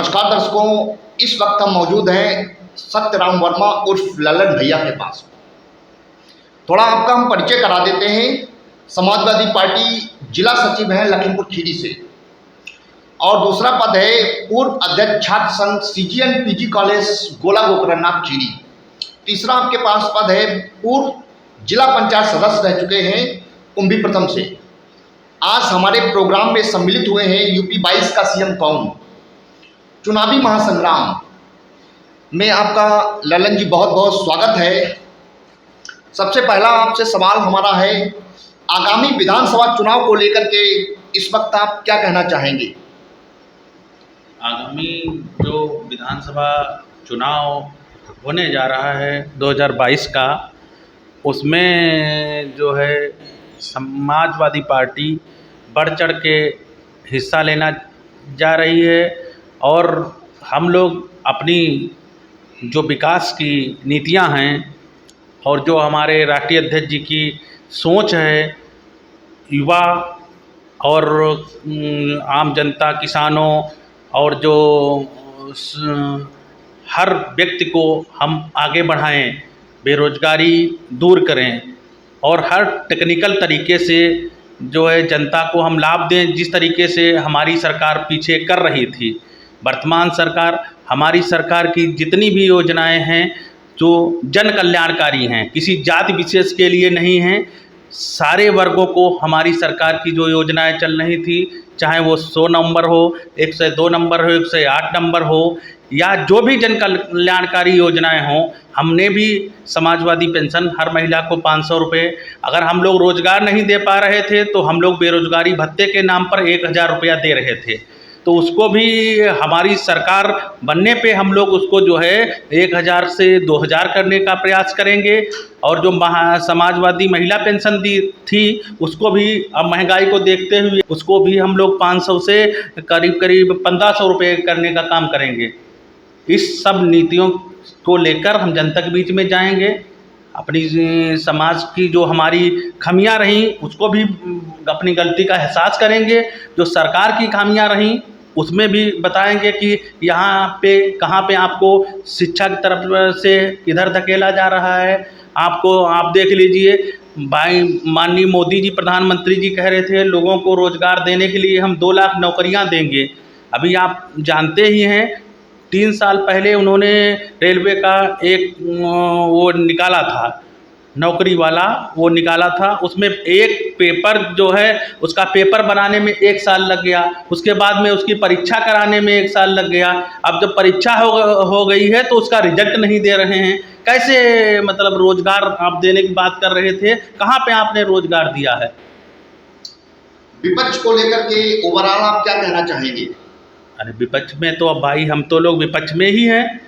नमस्कार दर्शकों, इस वक्त हम मौजूद हैं सत्यराम वर्मा उर्फ ललन भैया के पास। थोड़ा आपका हम परिचय करा देते हैं। समाजवादी पार्टी जिला सचिव हैं लखीमपुर खीरी से, और दूसरा पद है पूर्व अध्यक्ष छात्र संघ CGN PG कॉलेज गोला गोकरनाथ खीरी। तीसरा आपके पास पद है पूर्व जिला पंचायत सदस्य रह चुके हैं कुंभी प्रथम से। आज हमारे प्रोग्राम में सम्मिलित हुए हैं यूपी 22 का CM कौन, चुनावी महासंग्राम में आपका ललन जी बहुत बहुत स्वागत है। सबसे पहला आपसे सवाल हमारा है, आगामी विधानसभा चुनाव को लेकर के इस वक्त आप क्या कहना चाहेंगे? आगामी जो विधानसभा चुनाव होने जा रहा है 2022 का, उसमें जो है समाजवादी पार्टी बढ़ चढ़ के हिस्सा लेना जा रही है और हम लोग अपनी जो विकास की नीतियां हैं और जो हमारे राष्ट्रीय अध्यक्ष जी की सोच है, युवा और आम जनता, किसानों और जो हर व्यक्ति को हम आगे बढ़ाएं, बेरोजगारी दूर करें और हर टेक्निकल तरीके से जो है जनता को हम लाभ दें, जिस तरीके से हमारी सरकार पीछे कर रही थी। वर्तमान सरकार, हमारी सरकार की जितनी भी योजनाएं हैं जो जन कल्याणकारी हैं, किसी जाति विशेष के लिए नहीं हैं, सारे वर्गों को हमारी सरकार की जो योजनाएं चल रही थी, चाहे वो 100 नंबर हो, 102 नंबर हो, 108 नंबर हो, या जो भी जन कल्याणकारी योजनाएं हों, हमने भी समाजवादी पेंशन हर महिला को 500 रुपये, अगर हम लोग रोज़गार नहीं दे पा रहे थे तो हम लोग बेरोजगारी भत्ते के नाम पर 1000 रुपया दे रहे थे, तो उसको भी हमारी सरकार बनने पे हम लोग उसको जो है 1000 से 2000 करने का प्रयास करेंगे। और जो समाजवादी महिला पेंशन दी थी, उसको भी अब महंगाई को देखते हुए उसको भी हम लोग 500 से करीब 1500 रुपये करने का काम करेंगे। इस सब नीतियों को लेकर हम जनता के बीच में जाएंगे, अपनी समाज की जो हमारी खामियां रहीं उसको भी अपनी गलती का एहसास करेंगे, जो सरकार की खामियां रहीं उसमें भी बताएंगे कि यहाँ पे कहाँ पे आपको शिक्षा की तरफ से इधर धकेला जा रहा है। आप देख लीजिए, भाई माननीय मोदी जी, प्रधानमंत्री जी कह रहे थे लोगों को रोज़गार देने के लिए हम 2 लाख नौकरियाँ देंगे। अभी आप जानते ही हैं 3 साल पहले उन्होंने रेलवे का एक वो निकाला था, नौकरी वाला वो निकाला था, उसमें एक पेपर जो है उसका पेपर बनाने में 1 साल लग गया, उसके बाद में उसकी परीक्षा कराने में 1 साल लग गया। अब जब परीक्षा हो गई है तो उसका रिजल्ट नहीं दे रहे हैं। कैसे मतलब रोजगार आप देने की बात कर रहे थे, कहाँ पे आपने रोजगार दिया है? विपक्ष को लेकर के ओवरऑल आप क्या कहना चाहेंगे? अरे विपक्ष में तो अब भाई हम तो लोग विपक्ष में ही हैं।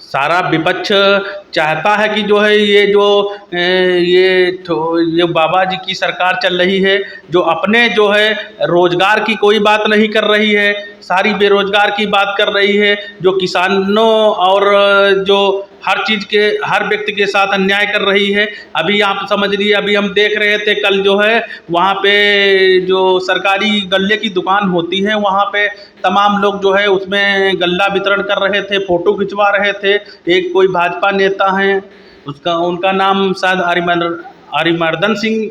सारा विपक्ष चाहता है कि जो है ये बाबा जी की सरकार चल रही है, जो अपने जो है रोजगार की कोई बात नहीं कर रही है, सारी बेरोजगार की बात कर रही है, जो किसानों और जो हर चीज़ के हर व्यक्ति के साथ अन्याय कर रही है। अभी आप समझ लीजिए, अभी हम देख रहे थे कल जो है वहाँ पे जो सरकारी गल्ले की दुकान होती है, वहाँ पे तमाम लोग जो है उसमें गल्ला वितरण कर रहे थे, फ़ोटो खिंचवा रहे थे। एक कोई भाजपा नेता हैं, उनका नाम शायद अरिमर्दन सिंह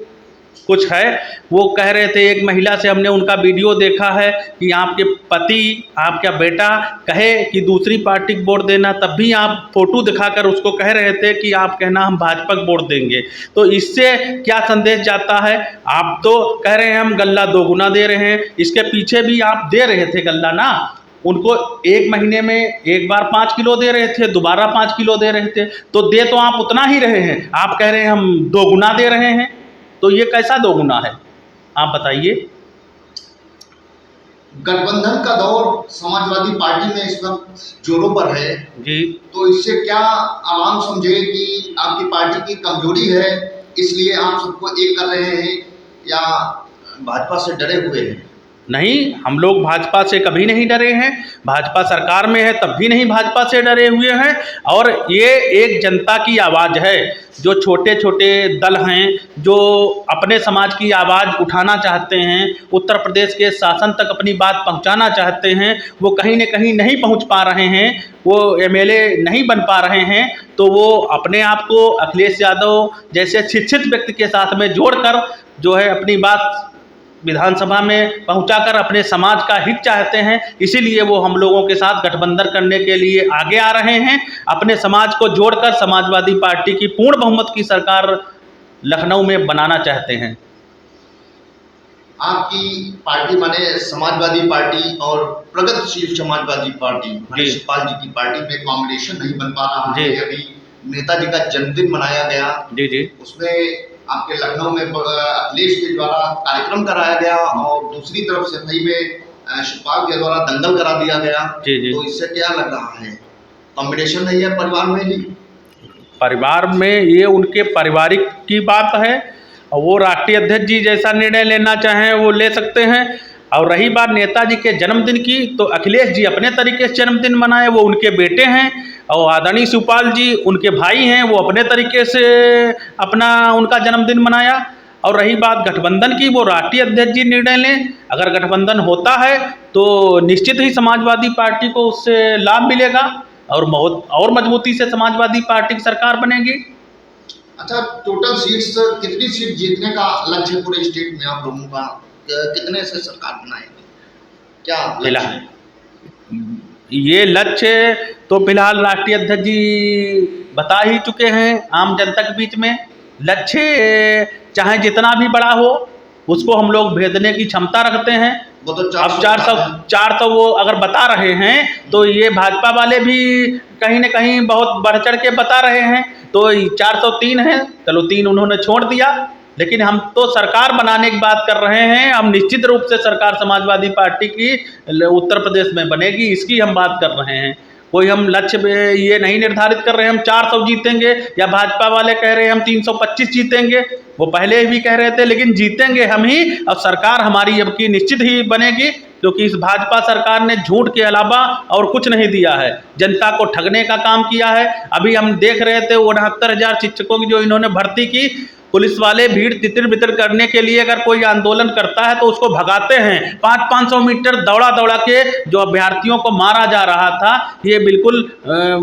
कुछ है, वो कह रहे थे, एक महिला से हमने उनका वीडियो देखा है कि आपके पति, आपका बेटा कहे कि दूसरी पार्टी को वोट देना, तब भी आप फ़ोटो दिखाकर उसको कह रहे थे कि आप कहना हम भाजपा को वोट देंगे। तो इससे क्या संदेश जाता है? आप तो कह रहे हैं हम गल्ला 2 गुना दे रहे हैं, इसके पीछे भी आप दे रहे थे गल्ला ना, उनको 1 महीने में एक बार 5 किलो दे रहे थे, दोबारा 5 किलो दे रहे थे, तो दे तो आप उतना ही रहे हैं, आप कह रहे हैं हम 2 गुना दे रहे हैं, तो ये कैसा 2 गुना है? आप बताइए। गठबंधन का दौर समाजवादी पार्टी में इस वक्त जोरों पर है जी, तो इससे क्या आवाम समझे कि आपकी पार्टी की कमजोरी है, इसलिए आप सबको एक कर रहे हैं, या भाजपा से डरे हुए हैं? नहीं, हम लोग भाजपा से कभी नहीं डरे हैं, भाजपा सरकार में है तब भी नहीं भाजपा से डरे हुए हैं। और ये एक जनता की आवाज़ है, जो छोटे छोटे दल हैं जो अपने समाज की आवाज़ उठाना चाहते हैं, उत्तर प्रदेश के शासन तक अपनी बात पहुंचाना चाहते हैं, वो कहीं न कहीं नहीं पहुंच पा रहे हैं, वो एमएलए नहीं बन पा रहे हैं, तो वो अपने आप को अखिलेश यादव जैसे शिक्षित व्यक्ति के साथ में जोड़कर जो है अपनी बात विधानसभा में पहुंचाकर अपने समाज का हित चाहते हैं। इसीलिए वो हम लोगों के साथ गठबंधन करने के लिए आगे आ रहे हैं। अपने समाज को जोड़कर समाजवादी पार्टी की पूर्ण बहुमत की सरकार लखनऊ में बनाना चाहते हैं। आपकी पार्टी माने समाजवादी पार्टी और प्रगतिशील समाजवादी पार्टी जी। शिवपाल जी की पार्टी में कॉम्बिनेशन नहीं बन पा रहा जी। है। अभी नेताजी का जन्मदिन मनाया गया, जी जी उसमें आपके लखनऊ में अखिलेश के द्वारा कार्यक्रम कराया गया और दूसरी तरफ सफाई में शिवपाल के द्वारा दंगल करा दिया गया। जी जी। तो इससे क्या लग रहा है, कॉम्बिनेशन नहीं है परिवार में ही? परिवार में ये उनके पारिवारिक की बात है, और वो राष्ट्रीय अध्यक्ष जी जैसा निर्णय लेना चाहें वो ले सकते हैं। और रही बात नेताजी के जन्मदिन की, तो अखिलेश जी अपने तरीके से जन्मदिन मनाए, वो उनके बेटे हैं, और आदरणीय शिवपाल जी उनके भाई हैं, वो अपने तरीके से अपना उनका जन्मदिन मनाया। और रही बात गठबंधन की, वो राष्ट्रीय अध्यक्ष जी निर्णय लें। अगर गठबंधन होता है तो निश्चित ही समाजवादी पार्टी को उससे लाभ मिलेगा और बहुत और मजबूती से समाजवादी पार्टी की सरकार बनेगी। अच्छा, टोटल सीट्स कितनी सीट जीतने का लक्ष्य है पूरे स्टेट में आप लोगों का? कितने से सरकार बनाएंगे, क्या लक्ष्य है? ये लक्ष्य तो फिलहाल राष्ट्रीय अध्यक्ष जी बता ही चुके हैं आम जनता के बीच में। लक्ष्य चाहे जितना भी बड़ा हो, उसको हम लोग भेदने की क्षमता रखते हैं। वो तो अब 400 वो अगर बता रहे हैं, तो ये भाजपा वाले भी कहीं न कहीं बहुत बढ़ चढ़ के बता रहे हैं। तो 403 है, चलो 3 उन्होंने छोड़ दिया, लेकिन हम तो सरकार बनाने की बात कर रहे हैं। हम निश्चित रूप से सरकार समाजवादी पार्टी की उत्तर प्रदेश में बनेगी, इसकी हम बात कर रहे हैं। कोई हम लक्ष्य ये नहीं निर्धारित कर रहे हैं हम 400 जीतेंगे, या भाजपा वाले कह रहे हैं हम 325 जीतेंगे। वो पहले भी कह रहे थे, लेकिन जीतेंगे हम ही। अब सरकार हमारी अब की निश्चित ही बनेगी, क्योंकि इस भाजपा सरकार ने झूठ के अलावा और कुछ नहीं दिया है, जनता को ठगने का काम किया है। अभी हम देख रहे थे 69,000 शिक्षकों की जो इन्होंने भर्ती की, पुलिस वाले भीड़ तितर बितर करने के लिए अगर कोई आंदोलन करता है तो उसको भगाते हैं। 500-500 मीटर दौड़ा दौड़ा के जो अभ्यर्थियों को मारा जा रहा था, ये बिल्कुल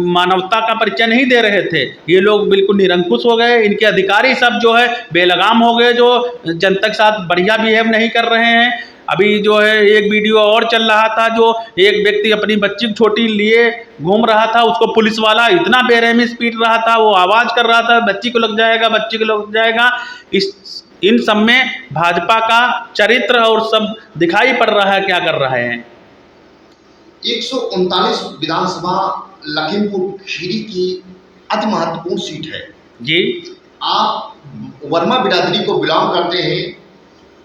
मानवता का परिचय नहीं दे रहे थे। ये लोग बिल्कुल निरंकुश हो गए, इनके अधिकारी सब जो है बेलगाम हो गए, जो जनता के साथ बढ़िया बिहेव नहीं कर रहे हैं। अभी जो है एक वीडियो और चल रहा था, जो एक व्यक्ति अपनी बच्ची छोटी लिए घूम रहा था, उसको पुलिस वाला इतना बेरहमी से पीट रहा था, वो आवाज़ कर रहा था बच्ची को लग जाएगा, बच्ची को लग जाएगा। इन सब में भाजपा का चरित्र और सब दिखाई पड़ रहा है क्या कर रहे हैं। 139 विधानसभा लखीमपुर खीरी की अति महत्वपूर्ण सीट है जी। आप वर्मा बिरादरी को बिलोंग करते हैं,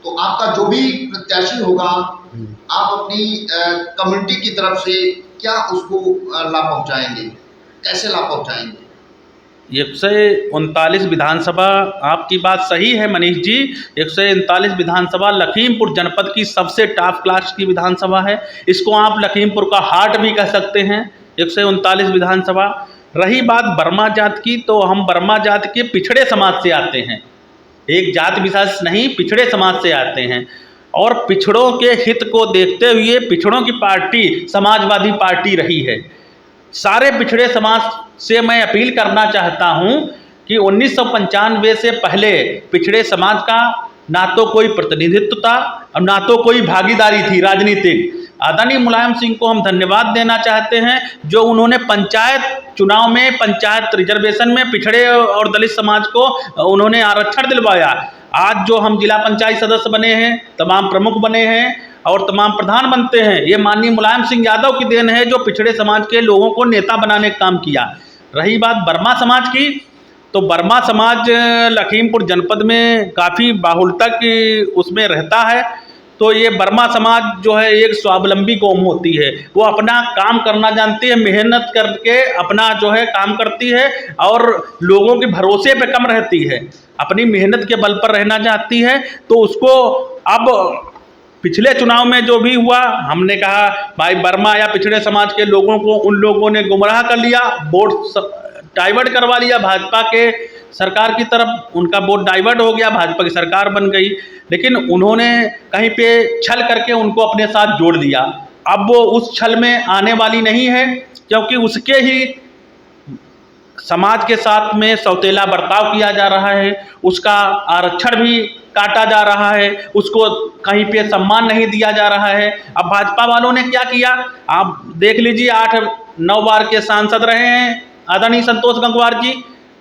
तो आपका जो भी प्रत्याशी होगा, आप अपनी कम्युनिटी की तरफ से क्या उसको लाभ पहुंचाएंगे, कैसे लाभ पहुंचाएंगे? 139 विधानसभा, आपकी बात सही है मनीष जी। 139 विधानसभा लखीमपुर जनपद की सबसे टॉप क्लास की विधानसभा है। इसको आप लखीमपुर का हार्ट भी कह सकते हैं। 139 विधानसभा। रही बात वर्मा जात की, तो हम वर्मा जात के पिछड़े समाज से आते हैं, एक जात विशेष नहीं, पिछड़े समाज से आते हैं। और पिछड़ों के हित को देखते हुए पिछड़ों की पार्टी समाजवादी पार्टी रही है। सारे पिछड़े समाज से मैं अपील करना चाहता हूं कि 1995 से पहले पिछड़े समाज का ना तो कोई प्रतिनिधित्व था और ना तो कोई भागीदारी थी राजनीतिक। आदरणीय मुलायम सिंह को हम धन्यवाद देना चाहते हैं, जो उन्होंने पंचायत चुनाव में, पंचायत रिजर्वेशन में पिछड़े और दलित समाज को उन्होंने आरक्षण दिलवाया। आज जो हम जिला पंचायत सदस्य बने हैं, तमाम प्रमुख बने हैं और तमाम प्रधान बनते हैं, ये माननीय मुलायम सिंह यादव की देन है, जो पिछड़े समाज के लोगों को नेता बनाने का काम किया। रही बात वर्मा समाज की, तो वर्मा समाज लखीमपुर जनपद में काफ़ी बाहुल्यता की उसमें रहता है। तो ये वर्मा समाज जो है एक स्वावलंबी कौम होती है, वो अपना काम करना जानती है, मेहनत करके अपना जो है काम करती है और लोगों के भरोसे पे कम रहती है, अपनी मेहनत के बल पर रहना चाहती है। तो उसको अब पिछले चुनाव में जो भी हुआ, हमने कहा भाई वर्मा या पिछड़े समाज के लोगों को उन लोगों ने गुमराह कर लिया, वोट डाइवर्ट करवा लिया भाजपा के सरकार की तरफ, उनका वोट डाइवर्ट हो गया, भाजपा की सरकार बन गई। लेकिन उन्होंने कहीं पे छल करके उनको अपने साथ जोड़ दिया। अब वो उस छल में आने वाली नहीं है, क्योंकि उसके ही समाज के साथ में सौतेला बर्ताव किया जा रहा है, उसका आरक्षण भी काटा जा रहा है, उसको कहीं पे सम्मान नहीं दिया जा रहा है। अब भाजपा वालों ने क्या किया, आप देख लीजिए, 8-9 बार के सांसद रहे हैं आदरणीय संतोष गंगवार जी।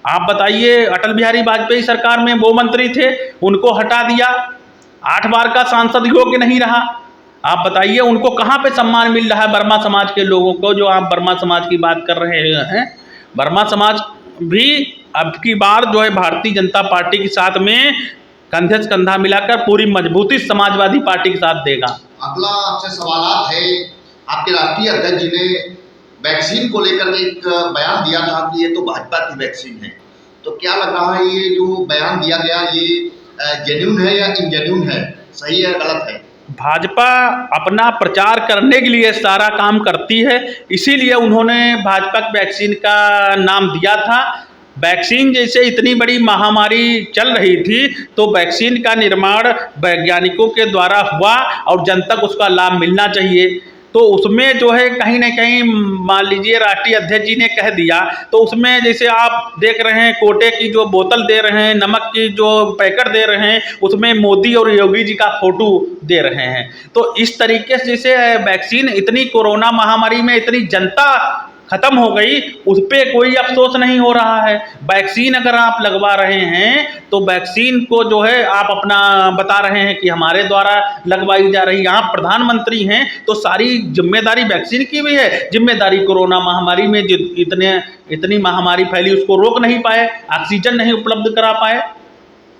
आप बताइए, अटल बिहारी वाजपेयी सरकार में वो मंत्री थे, उनको हटा दिया, 8 बार का सांसद योग्य नहीं रहा। आप बताइए उनको कहाँ पे सम्मान मिल रहा है वर्मा समाज के लोगों को, जो आप वर्मा समाज की बात कर रहे हैं। वर्मा समाज भी अब की बार जो है भारतीय जनता पार्टी के साथ में कंधे से कंधा मिलाकर पूरी मजबूती समाजवादी पार्टी के साथ देगा। अगला आपसे सवाल है, आपके राष्ट्रीय अध्यक्ष जी ने वैक्सीन को लेकर एक बयान दिया था कि ये तो भाजपा की वैक्सीन है, तो क्या लग रहा है ये जो बयान दिया गया ये जेन्युइन है या इनजेन्युइन है, सही है गलत है? भाजपा अपना प्रचार करने के लिए सारा काम करती है, इसीलिए उन्होंने भाजपा की वैक्सीन का नाम दिया था। वैक्सीन जैसे इतनी बड़ी महामारी चल रही थी, तो वैक्सीन का निर्माण वैज्ञानिकों के द्वारा हुआ और जनता को उसका लाभ मिलना चाहिए। तो उसमें जो है कहीं ना कहीं मान लीजिए राष्ट्रीय अध्यक्ष जी ने कह दिया, तो उसमें जैसे आप देख रहे हैं कोटे की जो बोतल दे रहे हैं, नमक की जो पैकेट दे रहे हैं, उसमें मोदी और योगी जी का फोटो दे रहे हैं। तो इस तरीके से जैसे वैक्सीन इतनी कोरोना महामारी में इतनी जनता खत्म हो गई, उस पर कोई अफसोस नहीं हो रहा है। वैक्सीन अगर आप लगवा रहे हैं तो वैक्सीन को जो है आप अपना बता रहे हैं कि हमारे द्वारा लगवाई जा रही, आप प्रधानमंत्री हैं तो सारी जिम्मेदारी वैक्सीन की भी है, जिम्मेदारी कोरोना महामारी में इतनी महामारी फैली उसको रोक नहीं पाए, ऑक्सीजन नहीं उपलब्ध करा पाए,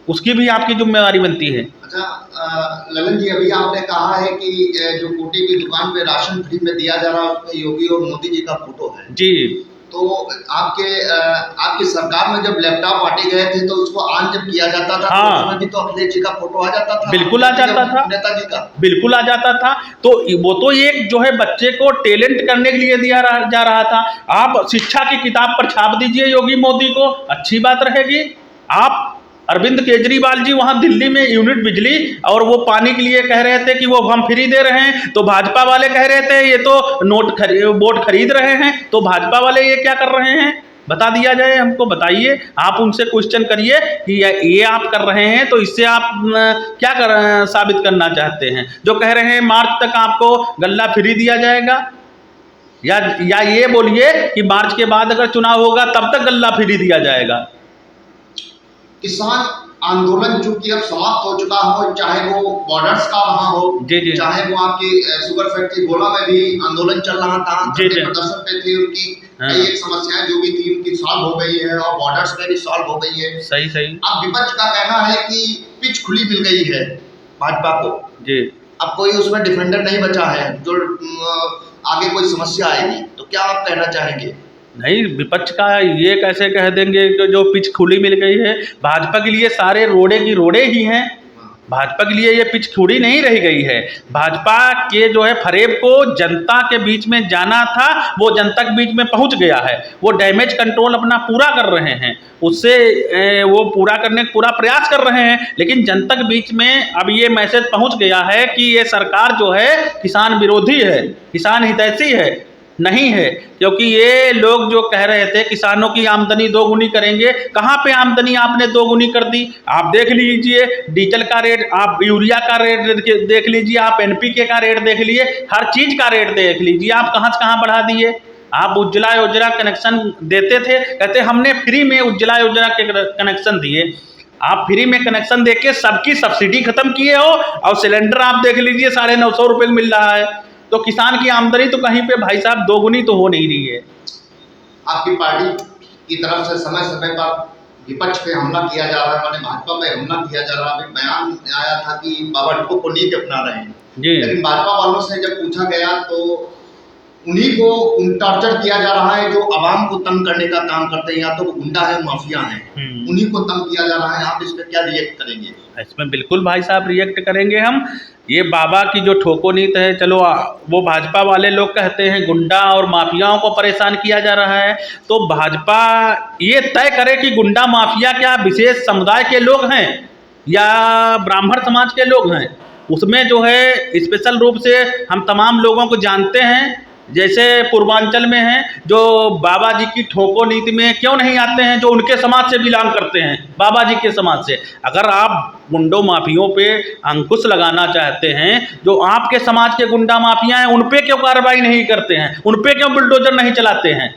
उसकी भी आपकी जिम्मेदारी बनती है। अच्छा ललन जी, अभी आपने कहा है कि जो कोटे की दुकान पे राशन फ्री में दिया जा रहा है उसमें योगी और मोदी जी का फोटो है जी। तो आपकी सरकार में जब लैपटॉप बांटे गए थे तो उसको ऑन जब किया जाता था हाँ, तो उसमें भी तो अखिलेश जी का फोटो आ जाता था, बिल्कुल आ जाता था, नेताजी का बिल्कुल आ जाता था। तो वो तो एक जो है बच्चे को टैलेंट करने के लिए दिया जा रहा था। आप शिक्षा की किताब पर छाप दीजिए योगी मोदी को, अच्छी बात रहेगी। आप अरविंद केजरीवाल जी वहाँ दिल्ली में यूनिट बिजली और वो पानी के लिए कह रहे थे कि वो हम फ्री दे रहे हैं, तो भाजपा वाले कह रहे थे ये तो वोट खरीद रहे हैं। तो भाजपा वाले ये क्या कर रहे हैं, बता दिया जाए, हमको बताइए। आप उनसे क्वेश्चन करिए कि ये आप कर रहे हैं तो इससे आप क्या साबित करना चाहते हैं। जो कह रहे हैं मार्च तक आपको गल्ला फ्री दिया जाएगा, या ये बोलिए कि मार्च के बाद अगर चुनाव होगा तब तक गल्ला फ्री दिया जाएगा। किसान आंदोलन चूंकि अब समाप्त हो चुका हो, चाहे वो बॉर्डर्स का वहाँ हो, चाहे वो आपकी शुगर फैक्ट्री गोला में भी आंदोलन चल रहा था, प्रदर्शन पे थे, उनकी कई एक समस्याएं जो भी थी उनकी सॉल्व हो गई है और बॉर्डर्स में भी सॉल्व हो गई है। सही सही। अब विपक्ष का कहना है कि पिच खुली मिल गई है भाजपा को जी, अब कोई उसमें डिफेंडर नहीं बचा है जो आगे कोई समस्या आएगी, तो क्या आप कहना चाहेंगे? नहीं, विपक्ष का ये कैसे कह देंगे कि जो पिच खुली मिल गई है। भाजपा के लिए सारे रोड़े की रोड़े ही हैं, भाजपा के लिए ये पिच खुली नहीं रह गई है। भाजपा के जो है फरेब को जनता के बीच में जाना था, वो जनता के बीच में पहुंच गया है। वो डैमेज कंट्रोल अपना पूरा कर रहे हैं, उससे वो पूरा करने का पूरा प्रयास कर रहे हैं, लेकिन जनता के बीच में अब ये मैसेज पहुंच गया है कि ये सरकार जो है किसान विरोधी है, किसान हितैषी है, नहीं है। क्योंकि ये लोग जो कह रहे थे किसानों की आमदनी दोगुनी करेंगे, कहाँ पे आमदनी आपने दोगुनी कर दी? आप देख लीजिए डीजल का रेट, आप यूरिया का रेट देख लीजिए, आप एनपीके का रेट देख लीजिए, हर चीज़ का रेट देख लीजिए, आप कहाँ से कहाँ बढ़ा दिए। आप उज्ज्वला योजना कनेक्शन देते थे, कहते हमने फ्री में उज्ज्वला योजना के कनेक्शन दिए। आप फ्री में कनेक्शन दे के सबकी सब्सिडी खत्म किए हो, और सिलेंडर आप देख लीजिए 950 रुपये मिल रहा है। तो किसान की आमदनी तो कहीं पे भाई साहब दोगुनी तो हो नहीं रही है। आपकी पार्टी की तरफ से समय समय पर विपक्ष पे हमला किया जा रहा है, माने भाजपा पे हमला किया जा रहा है। अभी बयान आया था कि बावटको को नीति अपना रहे हैं जी, लेकिन भाजपा वालों से जब पूछा गया तो उन्हीं को टॉर्चर किया जा रहा है जो आवाम को तंग करने का काम करते हैं, या तो वो गुंडा है, माफिया है, उन्हीं को तंग किया जा रहा है। आप इस पर क्या रिएक्ट करेंगे? इसमें बिल्कुल भाई साहब रिएक्ट करेंगे हम। ये बाबा की जो ठोको नीति है, चलो वो भाजपा वाले लोग कहते हैं गुंडा और माफियाओं को परेशान किया जा रहा है, तो भाजपा ये तय करे कि गुंडा माफिया क्या विशेष समुदाय के लोग हैं या ब्राह्मण समाज के लोग हैं। उसमें जो है स्पेशल रूप से हम तमाम लोगों को जानते हैं, जैसे पूर्वांचल में हैं जो बाबा जी की ठोको नीति में क्यों नहीं आते हैं, जो उनके समाज से बिलोंग करते हैं, बाबा जी के समाज से। अगर आप गुंडों माफियों पे अंकुश लगाना चाहते हैं, जो आपके समाज के गुंडा माफिया हैं, उन पे क्यों कार्रवाई नहीं करते हैं, उन पे क्यों बुलडोजर नहीं चलाते हैं?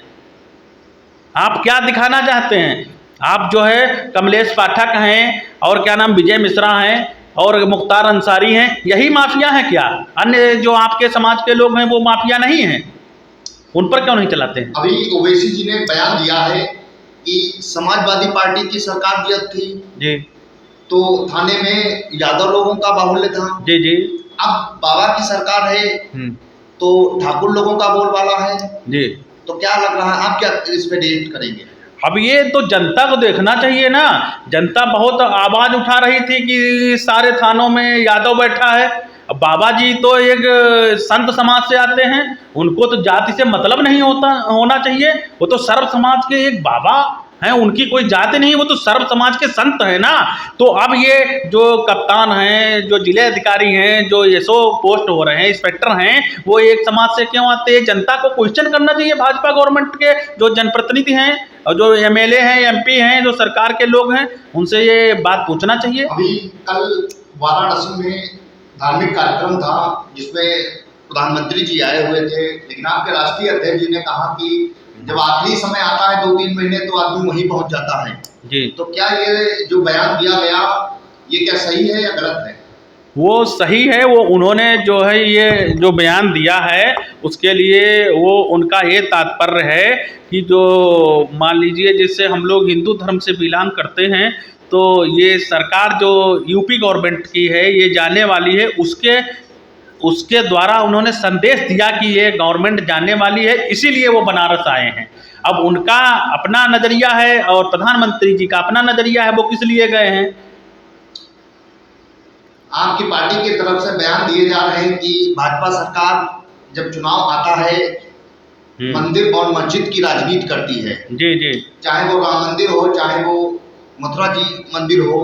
आप क्या दिखाना चाहते हैं? आप जो है कमलेश पाठक हैं और क्या नाम विजय मिश्रा हैं और मुख्तार अंसारी हैं, यही माफिया हैं क्या? अन्य जो आपके समाज के लोग हैं वो माफिया नहीं हैं? उन पर क्यों नहीं चलाते हैं? अभी ओवैसी जी ने बयान दिया है कि समाजवादी पार्टी की सरकार जब थी जी, तो थाने में यादव लोगों का बाहुल्य था। जी जी। अब बाबा की सरकार है तो ठाकुर लोगों का बोलबाला है जी। तो क्या लग रहा है, आप क्या इस पे रिएक्ट करेंगे? अब ये तो जनता को देखना चाहिए ना। जनता बहुत आवाज उठा रही थी कि सारे थानों में यादव बैठा है। अब बाबा जी तो एक संत समाज से आते हैं, उनको तो जाति से मतलब नहीं होना चाहिए। वो तो सर्व समाज के एक बाबा हैं, उनकी कोई जाति नहीं, वो तो सर्व समाज के संत है ना। तो अब ये जो कप्तान हैं, जो जिले अधिकारी हैं, जो एसओ पोस्ट हो रहे हैं, इंस्पेक्टर हैं, वो एक समाज से क्यों आते हैं? जनता को क्वेश्चन करना चाहिए। भाजपा गवर्नमेंट के जो जनप्रतिनिधि हैं और जो एमएलए हैं, एमपी हैं, जो सरकार के लोग हैं, उनसे ये बात पूछना चाहिए। अभी कल वाराणसी में धार्मिक कार्यक्रम था जिसमें प्रधानमंत्री जी आए हुए थे, लेकिन आपके राष्ट्रीय अध्यक्ष जी ने कहा कि जब आखिरी समय आता है 2-3 महीने तो आदमी वहीं पहुंच जाता है जी। तो क्या ये जो बयान दिया गया ये क्या सही है या गलत है? वो सही है। वो उन्होंने जो है ये जो बयान दिया है उसके लिए वो उनका ये तात्पर्य है कि जो मान लीजिए जिससे हम लोग हिंदू धर्म से बिलोंग करते हैं, तो ये सरकार जो यूपी गवर्नमेंट की है ये जाने वाली है, उसके द्वारा उन्होंने संदेश दिया कि ये गवर्नमेंट जाने वाली है, इसीलिए वो बनारस आए हैं। अब उनका अपना नज़रिया है और प्रधानमंत्री जी का अपना नज़रिया है, वो किस लिए गए हैं। आपकी पार्टी की तरफ से बयान दिए जा रहे हैं कि भाजपा सरकार जब चुनाव आता है मंदिर और मस्जिद की राजनीति करती है। जी जी। चाहे वो राम मंदिर हो, चाहे वो मथुरा जी मंदिर हो।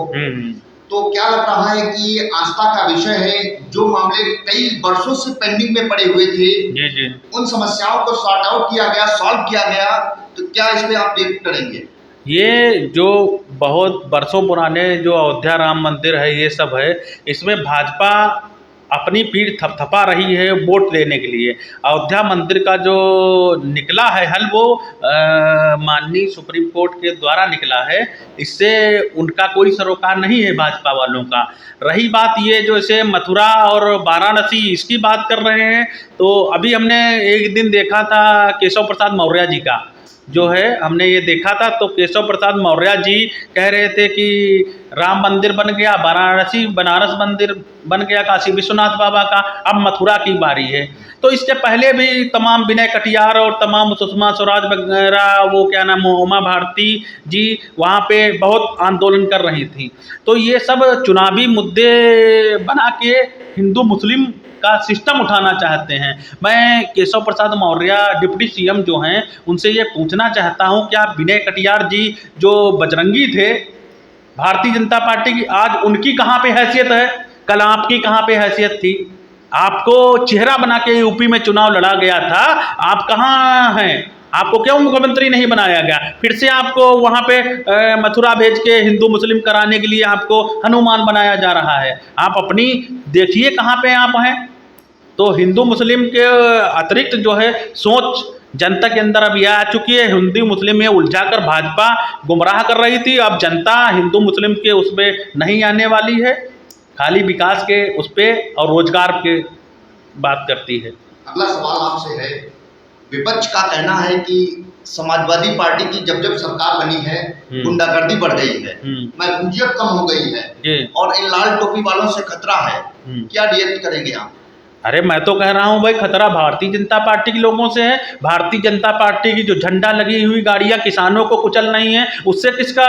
तो क्या लग रहा है कि ये आस्था का विषय है, जो मामले कई वर्षों से पेंडिंग में पड़े हुए थे जी जी, उन समस्याओं को सॉर्ट आउट किया गया, सॉल्व किया गया, तो क्या इस पे आप रिएक्ट करेंगे? ये जो बहुत वर्षों पुराने जो अयोध्या राम मंदिर है, ये सब है, इसमें भाजपा अपनी पीठ थपथपा रही है वोट लेने के लिए। अयोध्या मंदिर का जो निकला है हल, वो माननीय सुप्रीम कोर्ट के द्वारा निकला है, इससे उनका कोई सरोकार नहीं है भाजपा वालों का। रही बात ये जो जैसे मथुरा और वाराणसी इसकी बात कर रहे हैं, तो अभी हमने एक दिन देखा था केशव प्रसाद मौर्य जी का जो है, हमने ये देखा था, तो केशव प्रसाद मौर्य जी कह रहे थे कि राम मंदिर बन गया, वाराणसी बनारस मंदिर बन गया काशी विश्वनाथ बाबा का, अब मथुरा की बारी है। तो इसके पहले भी तमाम विनय कटियार और तमाम सुषमा स्वराज वगैरह, वो क्या नाम उमा भारती जी वहाँ पे बहुत आंदोलन कर रही थी। तो ये सब चुनावी मुद्दे बना के हिंदू मुस्लिम का सिस्टम उठाना चाहते हैं। मैं केशव प्रसाद मौर्य डिप्टी सीएम जो हैं उनसे ये पूछना चाहता हूं, क्या विनय कटियार जी जो बजरंगी थे भारतीय जनता पार्टी की, आज उनकी कहाँ पे हैसियत है? कल आपकी कहाँ पे हैसियत थी? आपको चेहरा बना के यूपी में चुनाव लड़ा गया था, आप कहाँ हैं? आपको क्यों मुख्यमंत्री नहीं बनाया गया? फिर से आपको वहाँ पे मथुरा भेज के हिंदू मुस्लिम कराने के लिए आपको हनुमान बनाया जा रहा है। आप अपनी देखिए कहाँ पे आप हैं। तो हिंदू मुस्लिम के अतिरिक्त जो है सोच जनता के अंदर अब यह आ चुकी है, हिंदू मुस्लिम में उलझा कर भाजपा गुमराह कर रही थी, अब जनता हिंदू मुस्लिम के उसमें नहीं आने वाली है, खाली विकास के उस पर और रोजगार के बात करती है। अगला सवाल आपसे है, विपक्ष का कहना है कि समाजवादी पार्टी की जब जब सरकार बनी है गुंडागर्दी बढ़ गई है, महफूजियत कम हो गई है और इन लाल टोपी वालों से खतरा है, क्या रिएक्ट करेंगे आप? अरे मैं तो कह रहा हूँ भाई, खतरा भारतीय जनता पार्टी के लोगों से है। भारतीय जनता पार्टी की जो झंडा लगी हुई गाड़ियाँ किसानों को कुचल रही हैं, उससे किसका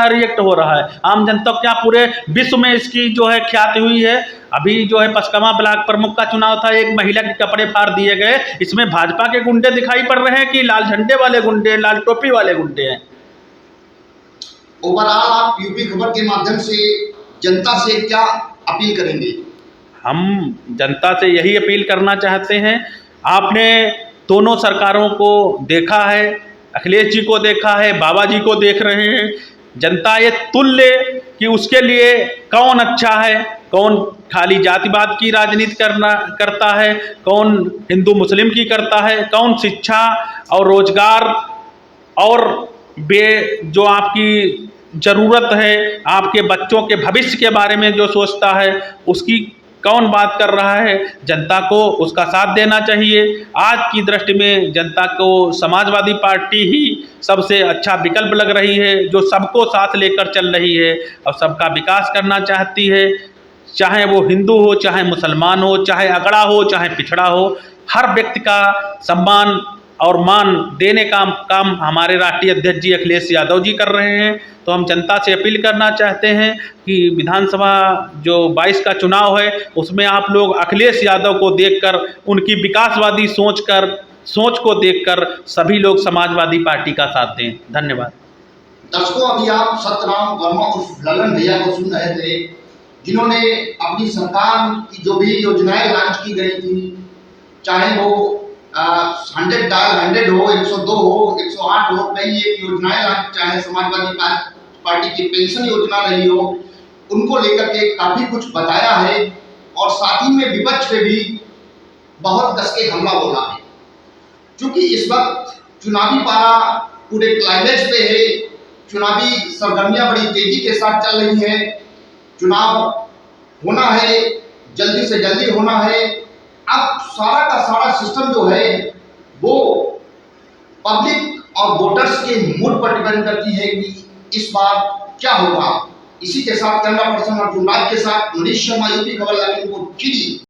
रिएक्ट हो रहा है? आम जनता क्या पूरे विश्व में इसकी जो है ख्याति हुई है। अभी जो है पचकमा ब्लॉक प्रमुख का चुनाव था, एक महिला के कपड़े फाड़ दिए गए। इसमें भाजपा के गुंडे दिखाई पड़ रहे हैं कि लाल झंडे वाले गुंडे, लाल टोपी वाले गुंडे हैं? ओवरऑल आप यूपी खबर के माध्यम से जनता से क्या अपील करेंगे? हम जनता से यही अपील करना चाहते हैं, आपने दोनों सरकारों को देखा है, अखिलेश जी को देखा है, बाबा जी को देख रहे हैं। जनता ये तुल्य कि उसके लिए कौन अच्छा है, कौन खाली जातिवाद की राजनीति करता है, कौन हिंदू मुस्लिम की करता है, कौन शिक्षा और रोजगार और जो आपकी ज़रूरत है, आपके बच्चों के भविष्य के बारे में जो सोचता है, उसकी कौन बात कर रहा है। जनता को उसका साथ देना चाहिए। आज की दृष्टि में जनता को समाजवादी पार्टी ही सबसे अच्छा विकल्प लग रही है, जो सबको साथ लेकर चल रही है और सबका विकास करना चाहती है। चाहे वो हिंदू हो, चाहे मुसलमान हो, चाहे अगड़ा हो, चाहे पिछड़ा हो, हर व्यक्ति का सम्मान और मान देने का काम हमारे राष्ट्रीय अध्यक्ष जी अखिलेश यादव जी कर रहे हैं। तो हम जनता से अपील करना चाहते हैं कि विधानसभा जो 22 का चुनाव है, उसमें आप लोग अखिलेश यादव को देखकर, उनकी विकासवादी सोच को देखकर सभी लोग समाजवादी पार्टी का साथ दें। धन्यवाद। दर्शकों, अभी आप सत्यराम वर्मा उर्फ ललन भैया को सुन रहे थे, जिन्होंने अपनी सरकार की जो भी योजनाएं लॉन्च की गई थी, चाहे वो 100 डायल 100 हो, 102 हो, 108 हो, कई एक योजनाएं लॉन्च, चाहे समाजवादी पार्टी की पेंशन योजना रही हो, उनको लेकर के काफी कुछ बताया है और साथ ही में विपक्ष पे भी बहुत कस के हमला बोला है। क्योंकि इस वक्त चुनावी पारा पूरे क्लाइमेक्स पे है, चुनावी सरगर्मियां बड़ी तेजी के साथ चल रही हैं, चुनाव होना है, जल्दी से जल्दी होना है। अब सारा का सारा सिस्टम जो है वो पब्लिक और वोटर्स के मूड पर डिपेंड करती है कि इस बार क्या होगा। इसी के साथ कैमरा पर्सन अर्जुन राज के साथ मनीष शर्मा, यूपी खबर लखीमपुर खीरी।